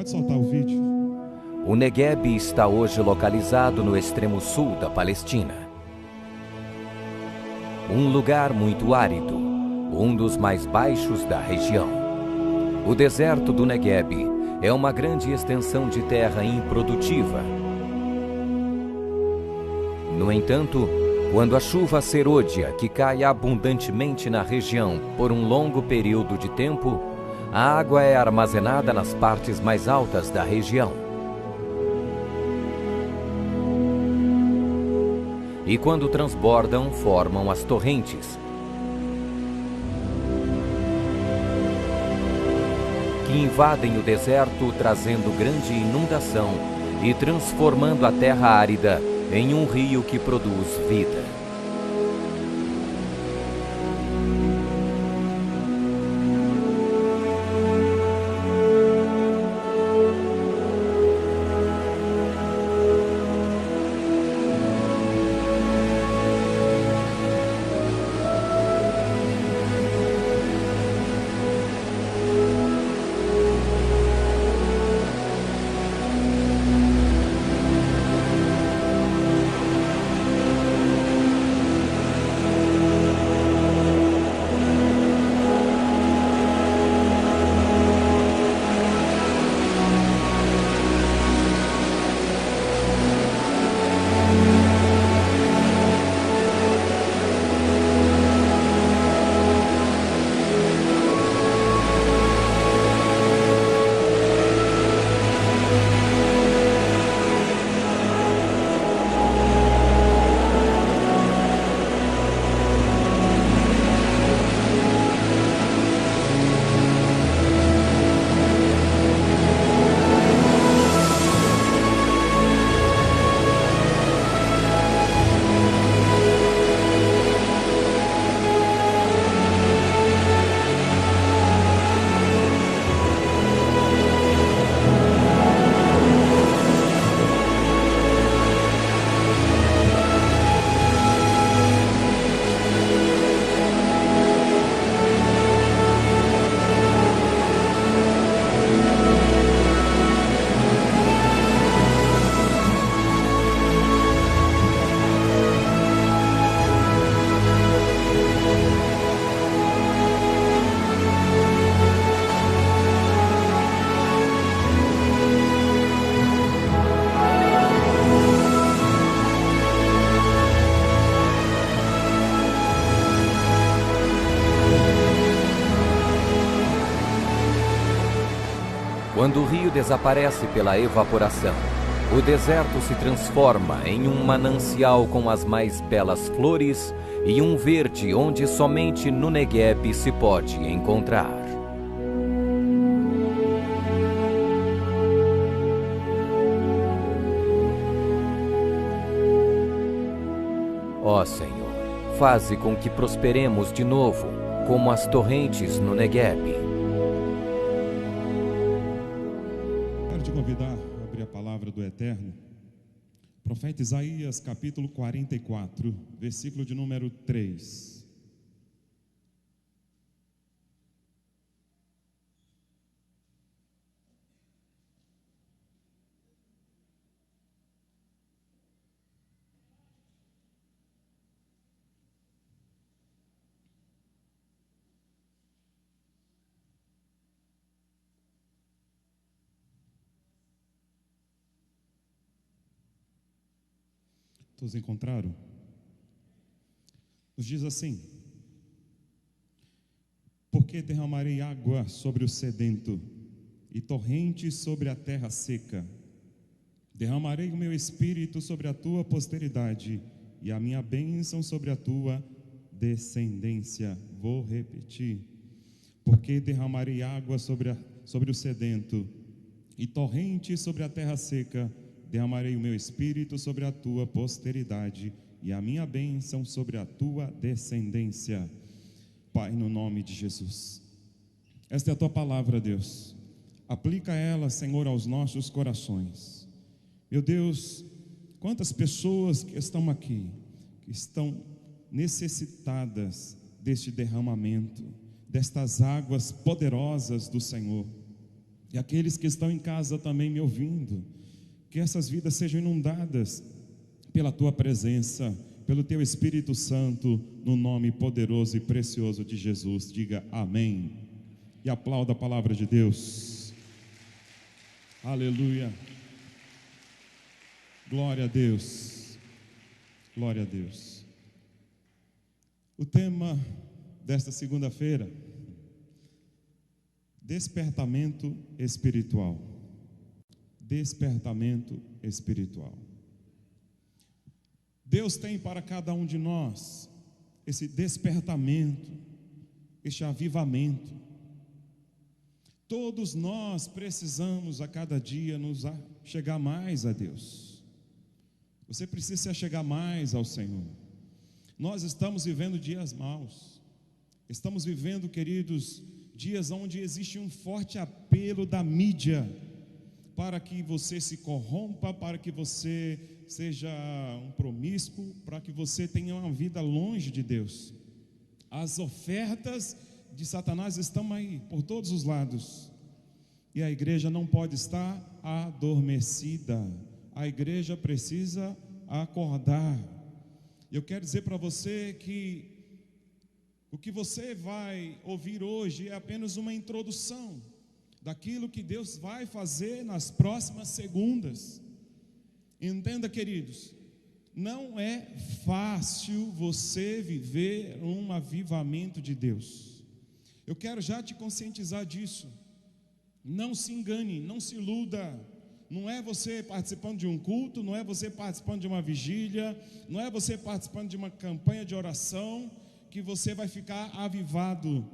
Pode soltar o vídeo. O Negueb está hoje localizado no extremo sul da Palestina. Um lugar muito árido, um dos mais baixos da região. O deserto do Negueb é uma grande extensão de terra improdutiva. No entanto, quando a chuva serôdia, que cai abundantemente na região por um longo período de tempo, a água é armazenada nas partes mais altas da região. E quando transbordam, formam as torrentes, que invadem o deserto, trazendo grande inundação e transformando a terra árida em um rio que produz vida. Quando o rio desaparece pela evaporação, o deserto se transforma em um manancial com as mais belas flores e um verde onde somente no Negueb se pode encontrar. Ó Senhor, faze com que prosperemos de novo, como as torrentes no Negueb. Convidar a abrir a palavra do Eterno. Profeta Isaías, capítulo 44, versículo de número 3. Todos encontraram? Nos diz assim: porque derramarei água sobre o sedento e torrentes sobre a terra seca. Derramarei o meu espírito sobre a tua posteridade e a minha bênção sobre a tua descendência. Vou repetir: porque derramarei água sobre o sedento e torrentes sobre a terra seca. Derramarei o meu espírito sobre a tua posteridade e a minha bênção sobre a tua descendência. Pai, no nome de Jesus, esta é a tua palavra, Deus. Aplica ela, Senhor, aos nossos corações. Meu Deus, quantas pessoas que estão aqui, que estão necessitadas deste derramamento, destas águas poderosas do Senhor. e aqueles que estão em casa também me ouvindo, que essas vidas sejam inundadas pela Tua presença, pelo Teu Espírito Santo, no nome poderoso e precioso de Jesus. Diga amém e aplauda a palavra de Deus. Aleluia. Glória a Deus. Glória a Deus. O tema desta segunda-feira: despertamento espiritual. Despertamento espiritual. Deus tem para cada um de nós esse despertamento, este avivamento. Todos nós precisamos a cada dia nos chegar mais a Deus. Você precisa se achegar mais ao Senhor. Nós estamos vivendo dias maus. Estamos vivendo, queridos, dias onde existe um forte apelo da mídia para que você se corrompa, para que você seja um promíscuo, para que você tenha uma vida longe de Deus. As ofertas de Satanás estão aí por todos os lados, e a igreja não pode estar adormecida. A igreja precisa acordar. Eu quero dizer para você que o que você vai ouvir hoje é apenas uma introdução daquilo que Deus vai fazer nas próximas segundas. Entenda, queridos, não é fácil você viver um avivamento de Deus. Eu quero já te conscientizar disso. Não se engane, não se iluda. Não é você participando de um culto, não é você participando de uma vigília, não é você participando de uma campanha de oração que você vai ficar avivado.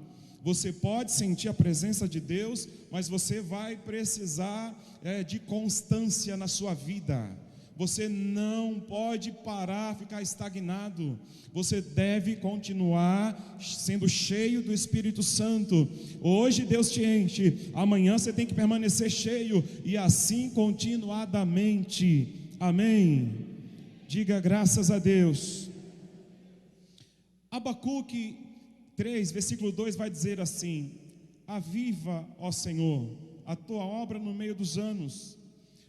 Você pode sentir a presença de Deus, mas você vai precisar de constância na sua vida. Você não pode parar, ficar estagnado. Você deve continuar sendo cheio do Espírito Santo. Hoje Deus te enche, amanhã você tem que permanecer cheio, e assim continuadamente. Amém? Diga graças a Deus. Abacuque 3, versículo 2 vai dizer assim: aviva, ó Senhor, a tua obra no meio dos anos,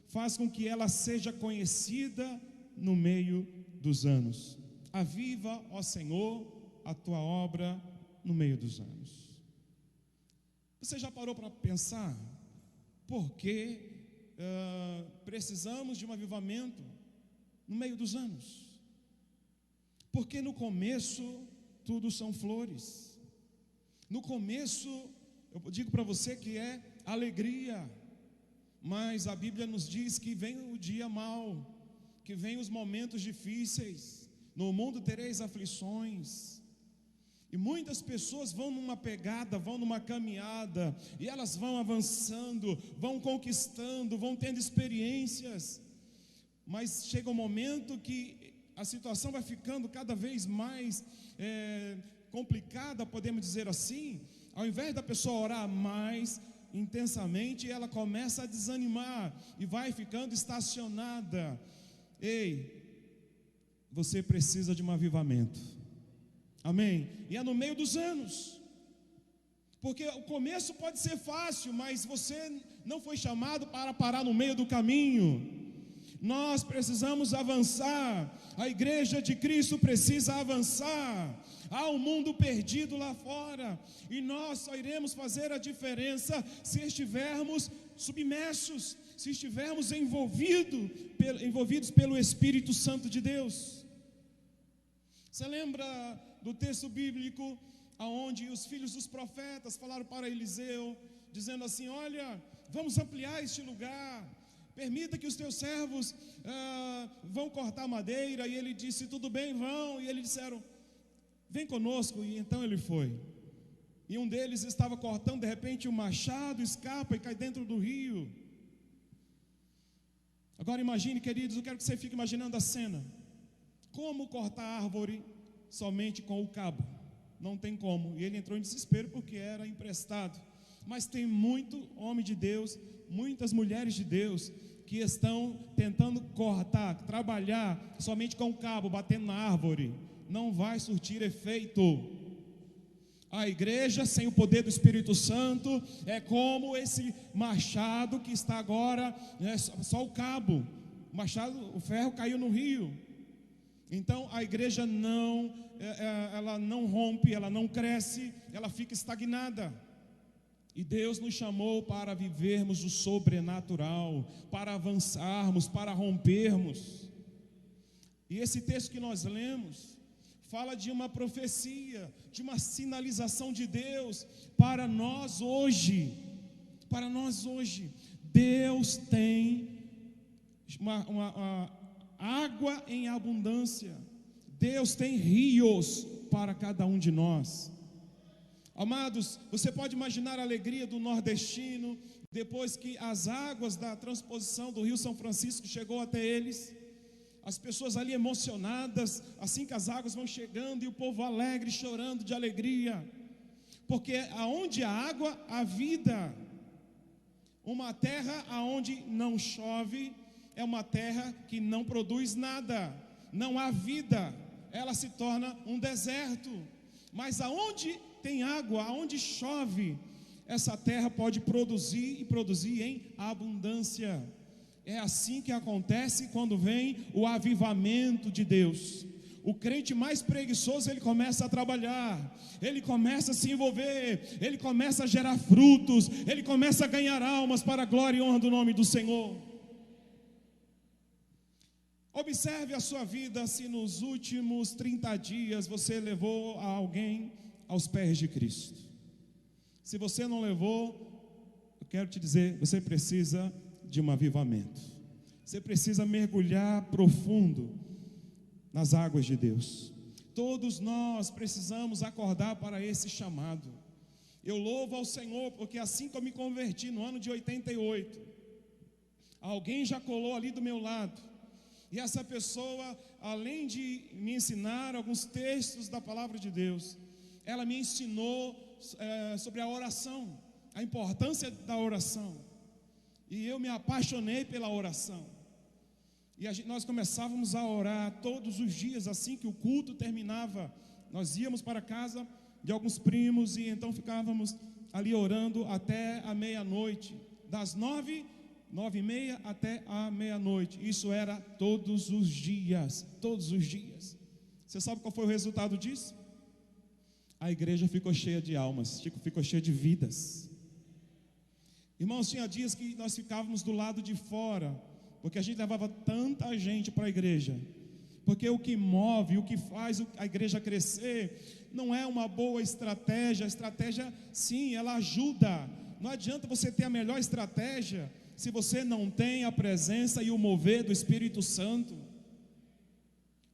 faz com que ela seja conhecida no meio dos anos. Aviva, ó Senhor, a tua obra no meio dos anos. Você já parou para pensar por que precisamos de um avivamento no meio dos anos? Porque no começo tudo são flores. No começo, eu digo para você que é alegria. Mas a Bíblia nos diz que vem o dia mau, que vem os momentos difíceis. No mundo tereis aflições. E muitas pessoas vão numa pegada, vão numa caminhada, e elas vão avançando, vão conquistando, vão tendo experiências. Mas chega um momento que a situação vai ficando cada vez mais complicada, podemos dizer assim. Ao invés da pessoa orar mais intensamente, ela começa a desanimar e vai ficando estacionada. Ei, você precisa de um avivamento. Amém? E é no meio dos anos, porque o começo pode ser fácil, mas você não foi chamado para parar no meio do caminho. Nós precisamos avançar. A igreja de Cristo precisa avançar. Há um mundo perdido lá fora, e nós só iremos fazer a diferença se estivermos submersos, se estivermos envolvidos pelo Espírito Santo de Deus. Você lembra do texto bíblico onde os filhos dos profetas falaram para Eliseu, dizendo assim: olha, vamos ampliar este lugar, permita que os teus servos vão cortar madeira. E ele disse: tudo bem, vão. E eles disseram: vem conosco. E então ele foi. E um deles estava cortando, de repente o machado escapa e cai dentro do rio. Agora imagine, queridos, eu quero que você fique imaginando a cena. Como cortar árvore somente com o cabo? Não tem como. E ele entrou em desespero porque era emprestado. Mas tem muito homem de Deus, muitas mulheres de Deus, que estão tentando cortar, trabalhar somente com o cabo, batendo na árvore. Não vai surtir efeito. A igreja sem o poder do Espírito Santo é como esse machado que está agora, só o cabo. O machado, o ferro caiu no rio. Então a igreja ela não rompe, ela não cresce, ela fica estagnada. E Deus nos chamou para vivermos o sobrenatural, para avançarmos, para rompermos. E esse texto que nós lemos fala de uma profecia, de uma sinalização de Deus para nós hoje. Para nós hoje. Deus tem uma água em abundância. Deus tem rios para cada um de nós. Amados, você pode imaginar a alegria do nordestino depois que as águas da transposição do Rio São Francisco chegou até eles. As pessoas ali emocionadas, assim que as águas vão chegando, e o povo alegre, chorando de alegria, porque aonde há água, há vida. Uma terra aonde não chove é uma terra que não produz nada, não há vida, ela se torna um deserto. Mas aonde tem água, aonde chove, essa terra pode produzir, e produzir em abundância. É assim que acontece quando vem o avivamento de Deus. O crente mais preguiçoso, ele começa a trabalhar, ele começa a se envolver, ele começa a gerar frutos, ele começa a ganhar almas para a glória e honra do nome do Senhor. Observe a sua vida, se nos últimos 30 dias você levou alguém aos pés de Cristo. Se você não levou, eu quero te dizer, você precisa de um avivamento. Você precisa mergulhar profundo nas águas de Deus. Todos nós precisamos acordar para esse chamado. Eu louvo ao Senhor, porque assim que eu me converti no ano de 88, alguém já colou ali do meu lado, e essa pessoa, além de me ensinar alguns textos da palavra de Deus, ela me ensinou sobre a oração, a importância da oração. E eu me apaixonei pela oração. E nós começávamos a orar todos os dias, assim que o culto terminava. Nós íamos para a casa de alguns primos e então ficávamos ali orando até a meia-noite, das 9h30 até a meia-noite. Isso era todos os dias, todos os dias. Você sabe qual foi o resultado disso? A igreja ficou cheia de almas, ficou cheia de vidas. Irmãos, tinha dias que nós ficávamos do lado de fora, porque a gente levava tanta gente para a igreja. Porque o que move, o que faz a igreja crescer, não é uma boa estratégia. A estratégia, sim, ela ajuda. Não adianta você ter a melhor estratégia se você não tem a presença e o mover do Espírito Santo.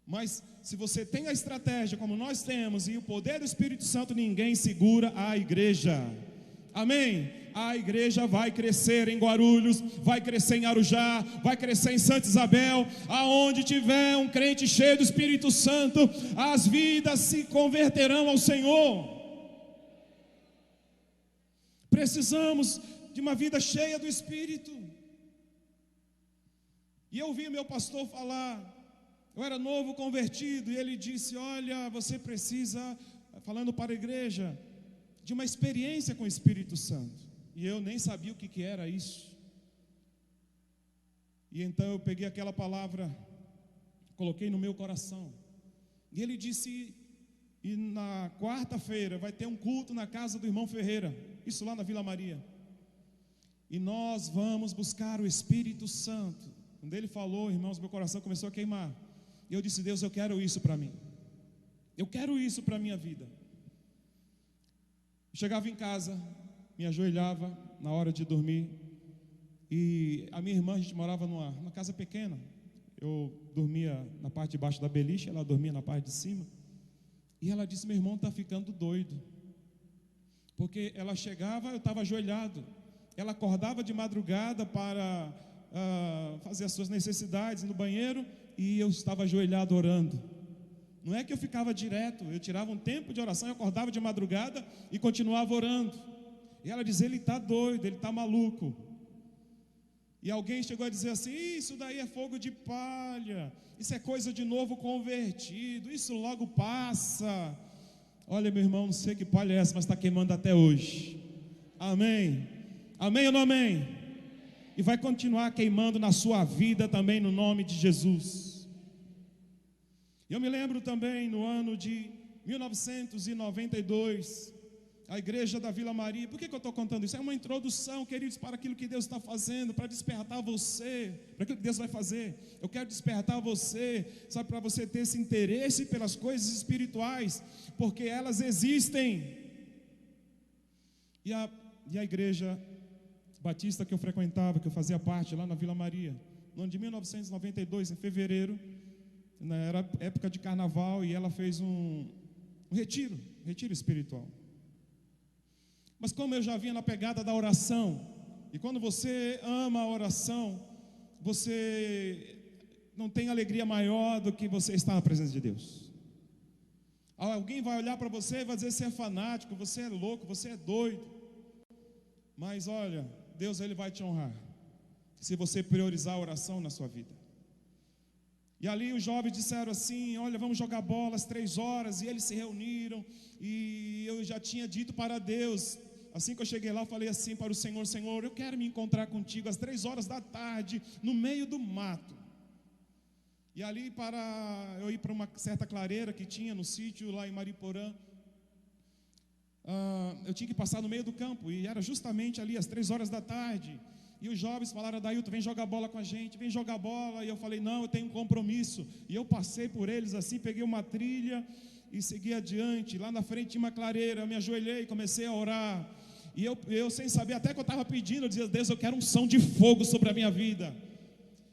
Mas se você tem a estratégia como nós temos e o poder do Espírito Santo, ninguém segura a igreja. Amém? A igreja vai crescer em Guarulhos, vai crescer em Arujá, vai crescer em Santa Isabel. Aonde tiver um crente cheio do Espírito Santo, as vidas se converterão ao Senhor. Precisamos de uma vida cheia do Espírito. E eu ouvi meu pastor falar, eu era novo convertido, e ele disse: olha, você precisa, falando para a igreja, de uma experiência com o Espírito Santo. E eu nem sabia o que era isso. E então eu peguei aquela palavra, coloquei no meu coração. E ele disse: e na quarta-feira vai ter um culto na casa do irmão Ferreira, isso lá na Vila Maria. E nós vamos buscar o Espírito Santo. Quando ele falou, irmãos, meu coração começou a queimar. E eu disse: Deus, eu quero isso para mim. Eu quero isso para a minha vida. Chegava em casa, me ajoelhava na hora de dormir. E a minha irmã, a gente morava numa casa pequena. Eu dormia na parte de baixo da beliche, ela dormia na parte de cima. E ela disse: meu irmão está ficando doido. Porque ela chegava, eu estava ajoelhado. Ela acordava de madrugada para fazer as suas necessidades no banheiro, e eu estava ajoelhado orando. Não é que eu ficava direto, eu tirava um tempo de oração, eu acordava de madrugada e continuava orando. E ela dizia: ele está doido, ele está maluco. E alguém chegou a dizer assim: isso daí é fogo de palha, isso é coisa de novo convertido, isso logo passa. Olha, meu irmão, não sei que palha é essa, mas está queimando até hoje. Amém? Amém ou não amém? E vai continuar queimando na sua vida também, no nome de Jesus. Eu me lembro também no ano de 1992, a igreja da Vila Maria. Por que eu estou contando isso? É uma introdução, queridos, para aquilo que Deus está fazendo, para despertar você, para aquilo que Deus vai fazer. Eu quero despertar você, sabe, para você ter esse interesse pelas coisas espirituais, porque elas existem. E a igreja batista que eu frequentava, que eu fazia parte lá na Vila Maria, no ano de 1992, em fevereiro, era época de carnaval, e ela fez um retiro espiritual. Mas como eu já vinha na pegada da oração, e quando você ama a oração, você não tem alegria maior do que você estar na presença de Deus. Alguém vai olhar para você e vai dizer: você é fanático, você é louco, você é doido. Mas olha, Deus, Ele vai te honrar se você priorizar a oração na sua vida. E ali os jovens disseram assim: olha, vamos jogar bola às 3 horas. E eles se reuniram, e eu já tinha dito para Deus, assim que eu cheguei lá, eu falei assim para o Senhor: Senhor, eu quero me encontrar contigo às 3 horas da tarde, no meio do mato. E ali, para eu ir para uma certa clareira que tinha no sítio lá em Mariporã, eu tinha que passar no meio do campo, e era justamente ali às 3 horas da tarde. E os jovens falaram: Adailton, vem jogar bola com a gente, vem jogar bola. E eu falei: não, eu tenho um compromisso. E eu passei por eles assim, peguei uma trilha e segui adiante. Lá na frente tinha uma clareira, eu me ajoelhei e comecei a orar. E eu sem saber, até que eu estava pedindo, eu dizia: Deus, eu quero unção de fogo sobre a minha vida.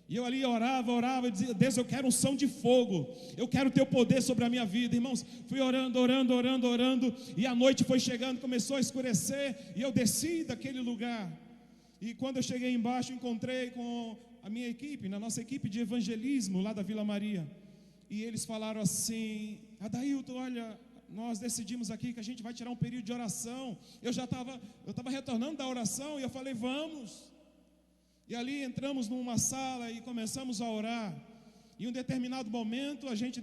E eu ali orava e dizia: Deus, eu quero unção de fogo, eu quero o teu poder sobre a minha vida. Irmãos, fui orando, e a noite foi chegando, começou a escurecer, e eu desci daquele lugar. E quando eu cheguei embaixo, encontrei com a minha equipe, na nossa equipe de evangelismo lá da Vila Maria. E eles falaram assim: Adailton, olha, nós decidimos aqui que a gente vai tirar um período de oração. Eu estava retornando da oração, e eu falei: vamos. E ali entramos numa sala e começamos a orar. E em um determinado momento a gente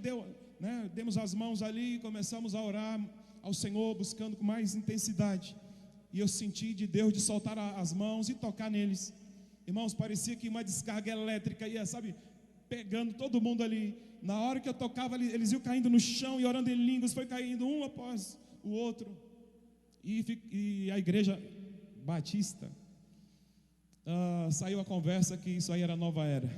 demos as mãos ali e começamos a orar ao Senhor, buscando com mais intensidade. E eu senti de Deus de soltar as mãos e tocar neles. Irmãos, parecia que uma descarga elétrica ia, sabe, pegando todo mundo ali. Na hora que eu tocava, eles iam caindo no chão e orando em línguas, foi caindo um após o outro. E a igreja batista, saiu a conversa que isso aí era nova era.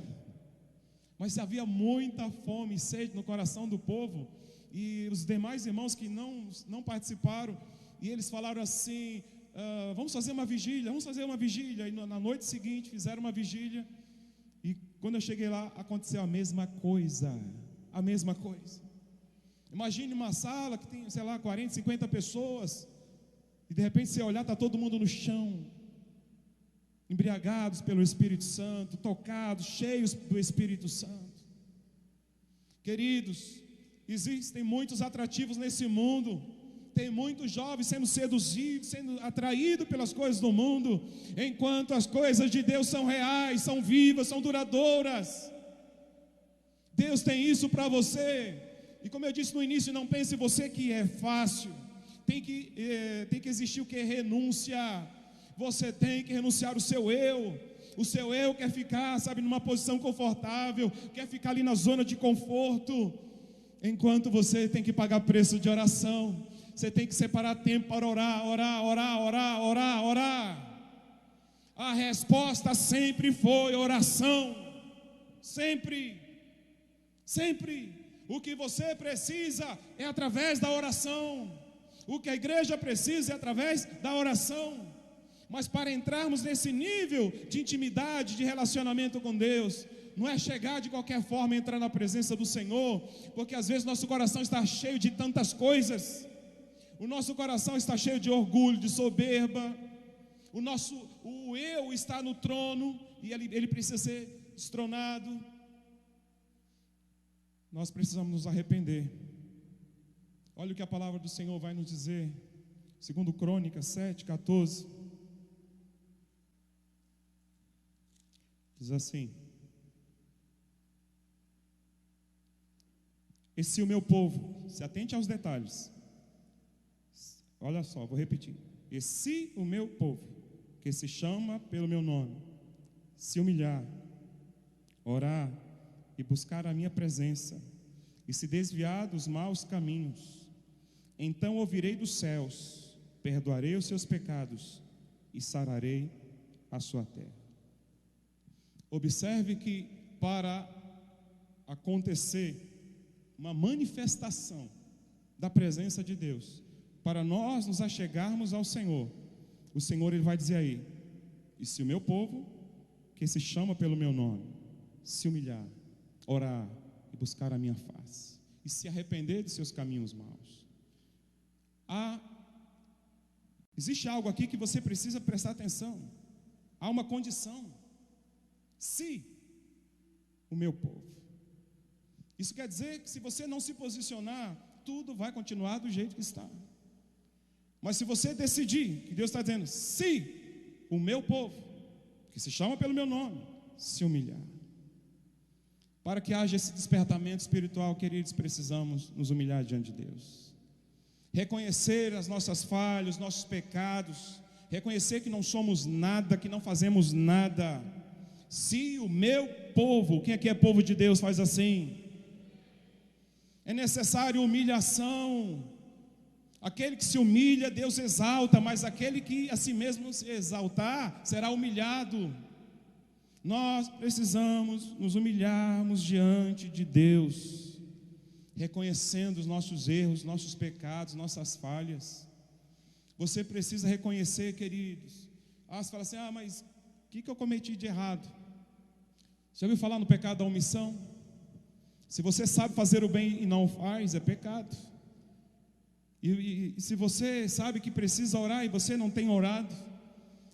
Mas havia muita fome e sede no coração do povo. E os demais irmãos que não participaram, e eles falaram assim: vamos fazer uma vigília. E na noite seguinte fizeram uma vigília. E quando eu cheguei lá, aconteceu a mesma coisa. Imagine uma sala que tem, 40, 50 pessoas, e de repente você olhar, está todo mundo no chão, embriagados pelo Espírito Santo, tocados, cheios do Espírito Santo. Queridos, existem muitos atrativos nesse mundo. Tem muitos jovens sendo seduzidos, sendo atraídos pelas coisas do mundo, enquanto as coisas de Deus são reais, são vivas, são duradouras. Deus tem isso para você. E como eu disse no início, não pense você que é fácil. Tem que existir o que? Renúncia. Você tem que renunciar o seu eu. O seu eu quer ficar, sabe, numa posição confortável, quer ficar ali na zona de conforto, enquanto você tem que pagar preço de oração. Você tem que separar tempo para orar. A resposta sempre foi oração. Sempre. O que você precisa é através da oração. O que a igreja precisa é através da oração. Mas para entrarmos nesse nível de intimidade, de relacionamento com Deus, não é chegar de qualquer forma e entrar na presença do Senhor, porque às vezes nosso coração está cheio de tantas coisas. O nosso coração está cheio de orgulho, de soberba. O eu está no trono e ele precisa ser destronado. Nós precisamos nos arrepender. Olha o que a palavra do Senhor vai nos dizer, segundo Crônicas 7:14. Diz assim: e se o meu povo, se atente aos detalhes, olha só, vou repetir. E se o meu povo, que se chama pelo meu nome, se humilhar, orar e buscar a minha presença, e se desviar dos maus caminhos, então ouvirei dos céus, perdoarei os seus pecados e sararei a sua terra. Observe que para acontecer uma manifestação da presença de Deus, para nós nos achegarmos ao Senhor, o Senhor ele vai dizer aí: e se o meu povo, que se chama pelo meu nome, se humilhar, orar e buscar a minha face, e se arrepender de seus caminhos maus. Existe algo aqui que você precisa prestar atenção. Há uma condição: se o meu povo. Isso quer dizer que se você não se posicionar, tudo vai continuar do jeito que está. Mas se você decidir, que Deus está dizendo, se o meu povo, que se chama pelo meu nome, se humilhar. Para que haja esse despertamento espiritual, queridos, precisamos nos humilhar diante de Deus. Reconhecer as nossas falhas, os nossos pecados, reconhecer que não somos nada, que não fazemos nada. Se o meu povo, quem aqui é povo de Deus, faz assim, é necessário humilhação. Aquele que se humilha, Deus exalta, mas aquele que a si mesmo se exaltar, será humilhado. Nós precisamos nos humilharmos diante de Deus, reconhecendo os nossos erros, nossos pecados, nossas falhas. Você precisa reconhecer, queridos. Você fala assim, mas o que eu cometi de errado? Já ouviu falar no pecado da omissão? Se você sabe fazer o bem e não faz, é pecado. E se você sabe que precisa orar e você não tem orado,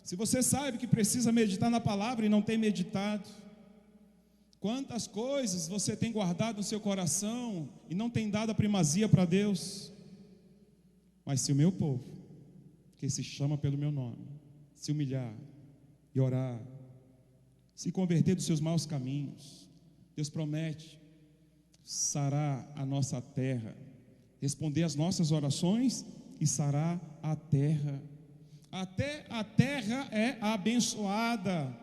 se você sabe que precisa meditar na palavra e não tem meditado, quantas coisas você tem guardado no seu coração e não tem dado a primazia para Deus. Mas se o meu povo, que se chama pelo meu nome, se humilhar e orar, se converter dos seus maus caminhos, Deus promete sarar a nossa terra, responder às nossas orações e sarar a terra. Até a terra é abençoada,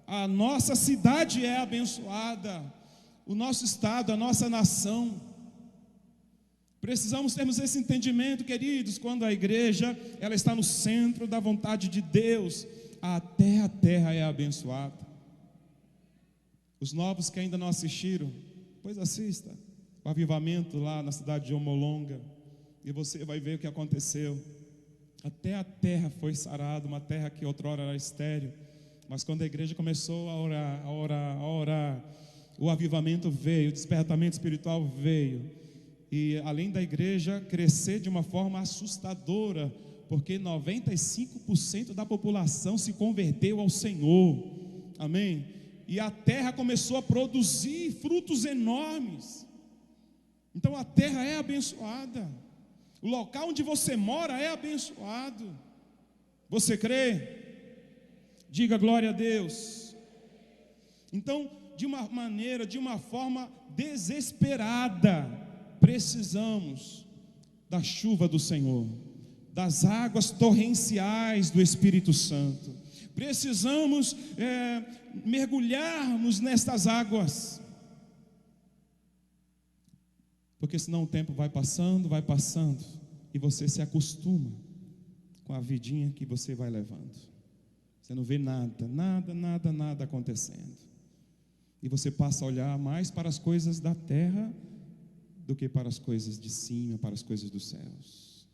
a nossa cidade é abençoada, o nosso estado, a nossa nação. Precisamos termos esse entendimento, queridos, quando a igreja ela está no centro da vontade de Deus, até a terra é abençoada. Os novos que ainda não assistiram, pois assista o avivamento lá na cidade de Homolonga, e você vai ver o que aconteceu. Até a terra foi sarada, uma terra que outrora era estéril, mas quando a igreja começou a orar, o avivamento veio, o despertamento espiritual veio, e além da igreja crescer de uma forma assustadora, porque 95% da população se converteu ao Senhor, amém? E a terra começou a produzir frutos enormes. Então a terra é abençoada, o local onde você mora é abençoado. Você crê? Diga glória a Deus. Então, de uma forma desesperada, precisamos da chuva do Senhor, das águas torrenciais do Espírito Santo. Precisamos mergulharmos nestas águas, porque senão o tempo vai passando, e você se acostuma com a vidinha que você vai levando. Você não vê nada acontecendo, e você passa a olhar mais para as coisas da terra do que para as coisas de cima, para as coisas dos céus.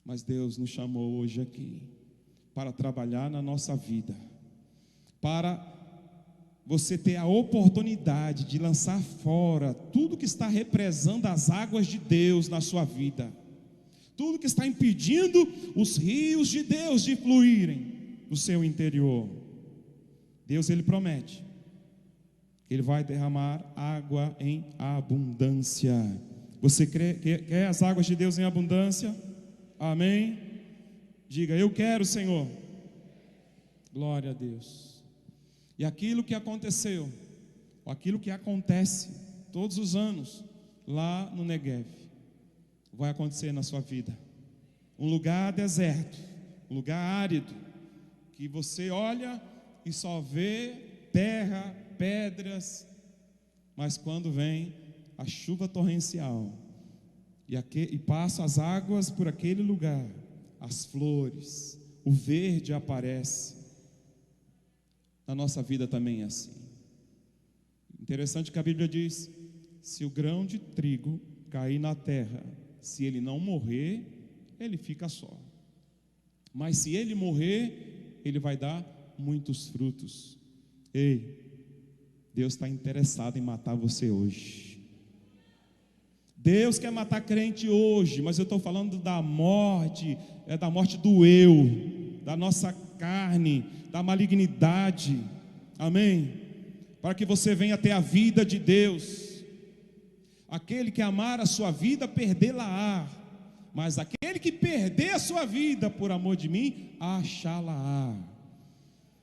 Mas Deus nos chamou hoje aqui para trabalhar na nossa vida, para você ter a oportunidade de lançar fora tudo que está represando as águas de Deus na sua vida, tudo que está impedindo os rios de Deus de fluírem no seu interior. Deus, Ele promete que Ele vai derramar água em abundância. Você quer as águas de Deus em abundância? Amém? Diga, eu quero, Senhor. Glória a Deus. E aquilo que aconteceu, aquilo que acontece todos os anos lá no Neguev, vai acontecer na sua vida. um lugar deserto, um lugar árido, que você olha e só vê terra, pedras, mas quando vem a chuva torrencial e passa as águas por aquele lugar, as flores, o verde aparece. Na nossa vida também é assim. Interessante que a Bíblia diz: se o grão de trigo cair na terra, se ele não morrer, ele fica só, mas se ele morrer, ele vai dar muitos frutos. Ei, Deus está interessado em matar você hoje. Deus quer matar crente hoje, mas eu estou falando da morte, da morte do eu, da nossa carne, da malignidade, amém? Para que você venha ter a vida de Deus. Aquele que amar a sua vida, perdê-la-á, mas aquele que perder a sua vida por amor de mim, achá-la-á.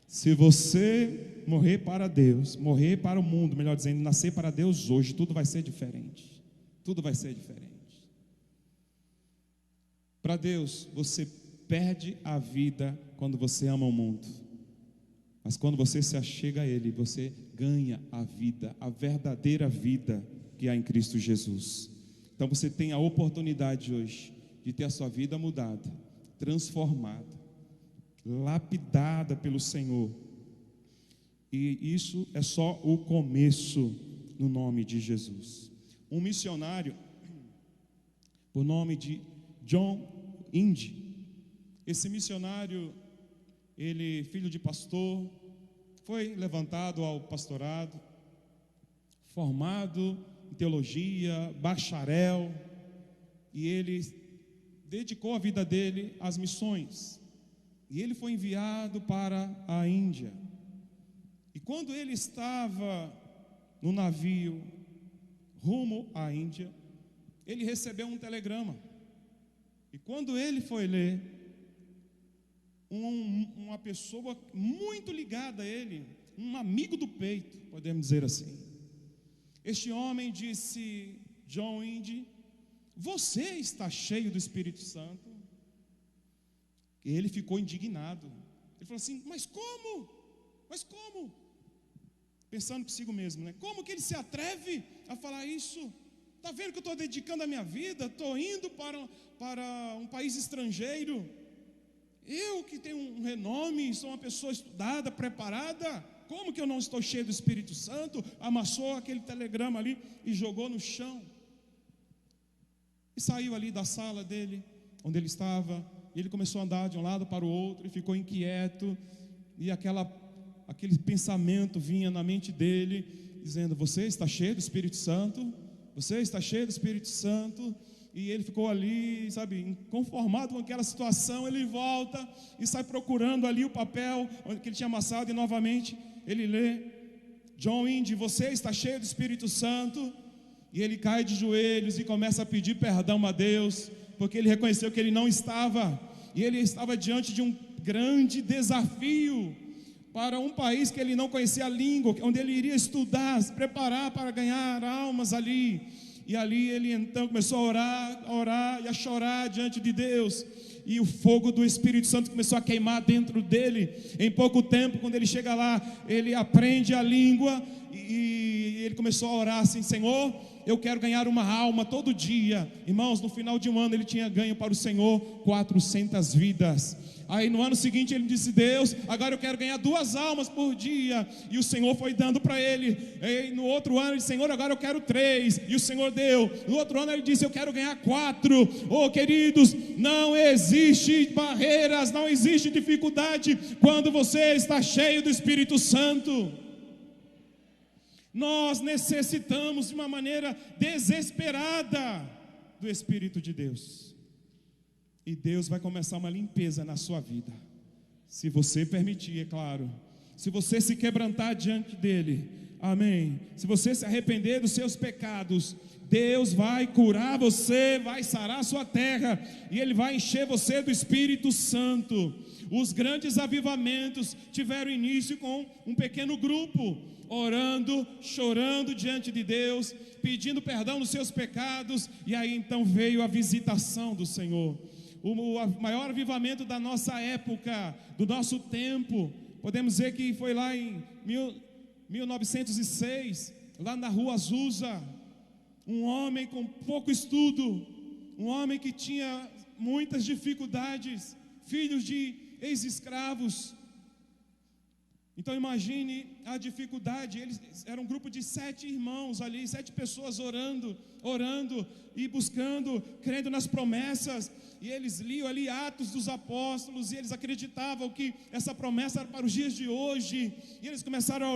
Se você morrer para Deus, morrer para o mundo, melhor dizendo, nascer para Deus hoje, tudo vai ser diferente. Tudo vai ser diferente. Para Deus, você perde a vida quando você ama o mundo, mas quando você se achega a Ele, você ganha a vida, a verdadeira vida que há em Cristo Jesus. Então você tem a oportunidade hoje de ter a sua vida mudada, transformada, lapidada pelo Senhor. E isso é só o começo, no nome de Jesus. Um missionário, por nome de John Indy. Esse missionário, ele, filho de pastor, foi levantado ao pastorado, formado em teologia, bacharel, e ele dedicou a vida dele às missões. E ele foi enviado para a Índia. E quando ele estava no navio rumo à Índia, ele recebeu um telegrama. E quando ele foi ler, uma pessoa muito ligada a ele, um amigo do peito, podemos dizer assim, este homem disse: John Indy, você está cheio do Espírito Santo? E ele ficou indignado. Ele falou assim: mas como? Mas como? Pensando consigo mesmo, né? Como que ele se atreve a falar isso? Está vendo que eu estou dedicando a minha vida? Estou indo para um país estrangeiro. Eu que tenho um renome, sou uma pessoa estudada, preparada. Como que eu não estou cheio do Espírito Santo? Amassou aquele telegrama ali e jogou no chão. E saiu ali da sala dele, onde ele estava. E ele começou a andar de um lado para o outro e ficou inquieto. E aquele pensamento vinha na mente dele, dizendo: você está cheio do Espírito Santo? Você está cheio do Espírito Santo? E ele ficou ali, sabe, inconformado com aquela situação. Ele volta e sai procurando ali o papel que ele tinha amassado, e novamente ele lê: John Indy, você está cheio do Espírito Santo? E ele cai de joelhos e começa a pedir perdão a Deus, porque ele reconheceu que ele não estava, e ele estava diante de um grande desafio, para um país que ele não conhecia a língua, onde ele iria estudar, se preparar para ganhar almas ali. E ali ele então começou a orar e a chorar diante de Deus. E o fogo do Espírito Santo começou a queimar dentro dele. Em pouco tempo, quando ele chega lá, ele aprende a língua e ele começou a orar assim: Senhor, eu quero ganhar uma alma todo dia. Irmãos, no final de um ano ele tinha ganho para o Senhor 400 vidas. Aí no ano seguinte ele disse: Deus, agora eu quero ganhar 2 almas por dia. E o Senhor foi dando para ele. E no outro ano ele disse: Senhor, agora eu quero 3. E o Senhor deu. No outro ano ele disse: eu quero ganhar 4. Oh, queridos, não existe barreiras, não existe dificuldade quando você está cheio do Espírito Santo. Nós necessitamos de uma maneira desesperada do Espírito de Deus. E Deus vai começar uma limpeza na sua vida, se você permitir, é claro. Se você se quebrantar diante dele, amém. Se você se arrepender dos seus pecados, Deus vai curar você, vai sarar a sua terra, e Ele vai encher você do Espírito Santo. Os grandes avivamentos tiveram início com um pequeno grupo, orando, chorando diante de Deus, pedindo perdão dos seus pecados, e aí então veio a visitação do Senhor. o maior avivamento da nossa época, do nosso tempo. Podemos dizer que foi lá em 1906, lá na rua Azusa, um homem com pouco estudo, um homem que tinha muitas dificuldades, filhos de ex-escravos. Então imagine a dificuldade. Eles eram um grupo de 7 irmãos ali, 7 pessoas orando e buscando, crendo nas promessas. E eles liam ali Atos dos Apóstolos, e eles acreditavam que essa promessa era para os dias de hoje. E eles começaram a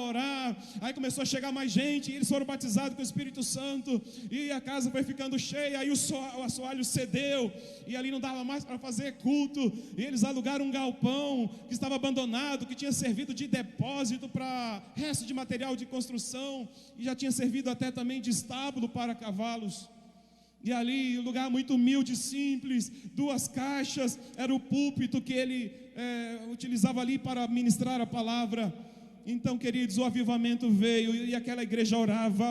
orar. Aí começou a chegar mais gente, e eles foram batizados com o Espírito Santo. E a casa foi ficando cheia, aí o assoalho cedeu, e ali não dava mais para fazer culto. E eles alugaram um galpão que estava abandonado, que tinha servido de depósito para resto de material de construção, e já tinha servido até também de estábulo para cavalos. E ali, um lugar muito humilde, simples, 2 caixas, era o púlpito que ele utilizava ali para ministrar a palavra. Então, queridos, o avivamento veio, e aquela igreja orava,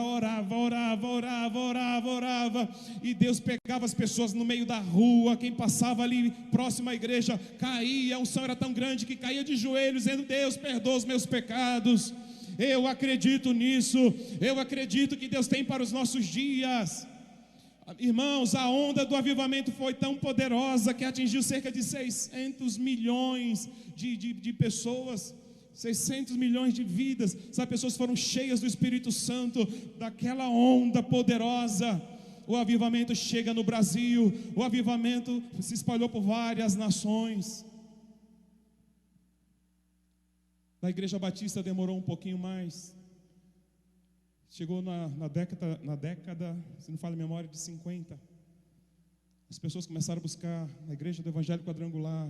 e Deus pegava as pessoas no meio da rua. Quem passava ali próximo à igreja caía, a unção era tão grande que caía de joelhos, dizendo: Deus, perdoa os meus pecados. Eu acredito nisso, eu acredito que Deus tem para os nossos dias. Irmãos, a onda do avivamento foi tão poderosa que atingiu cerca de 600 milhões de pessoas, 600 milhões de vidas. Essas pessoas foram cheias do Espírito Santo, daquela onda poderosa. O avivamento chega no Brasil, o avivamento se espalhou por várias nações. Na Igreja Batista demorou um pouquinho mais. Chegou na década, se não falha a memória, de 50. As pessoas começaram a buscar na igreja do Evangelho Quadrangular.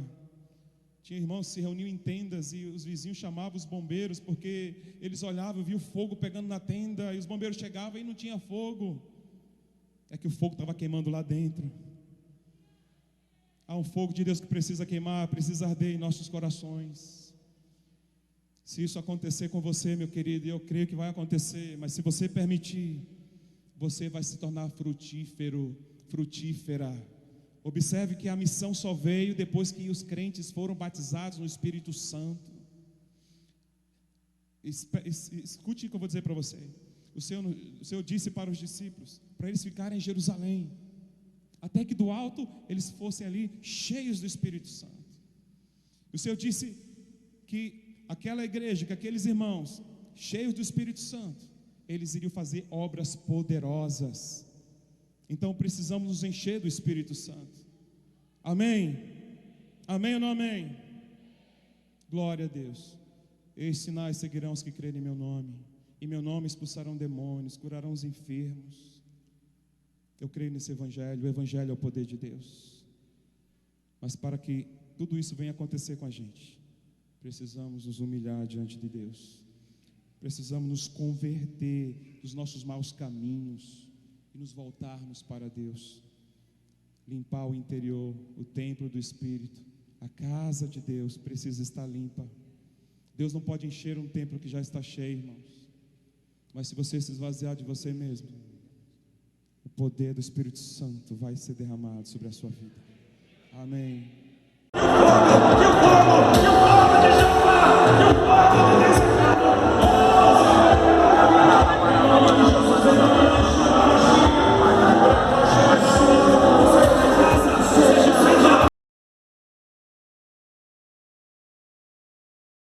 Tinha irmãos que se reuniam em tendas, e os vizinhos chamavam os bombeiros, porque eles olhavam, viam fogo pegando na tenda, e os bombeiros chegavam e não tinha fogo. É que o fogo estava queimando lá dentro. Há um fogo de Deus que precisa queimar, precisa arder em nossos corações. Se isso acontecer com você, meu querido, eu creio que vai acontecer, mas se você permitir, você vai se tornar frutífera. Observe que a missão só veio depois que os crentes foram batizados no Espírito Santo. Escute o que eu vou dizer para você. O Senhor disse para os discípulos, para eles ficarem em Jerusalém, até que do alto eles fossem ali cheios do Espírito Santo. O Senhor disse que aquela igreja, que aqueles irmãos cheios do Espírito Santo, eles iriam fazer obras poderosas. Então precisamos nos encher do Espírito Santo. Amém? Amém ou não amém? Glória a Deus. Estes sinais seguirão os que crerem em meu nome. Em meu nome expulsarão demônios, curarão os enfermos. Eu creio nesse Evangelho. O Evangelho é o poder de Deus. Mas para que tudo isso venha acontecer com a gente, precisamos nos humilhar diante de Deus. Precisamos nos converter dos nossos maus caminhos e nos voltarmos para Deus. Limpar o interior, o templo do Espírito. A casa de Deus precisa estar limpa. Deus não pode encher um templo que já está cheio, irmãos. Mas se você se esvaziar de você mesmo, o poder do Espírito Santo vai ser derramado sobre a sua vida. Amém.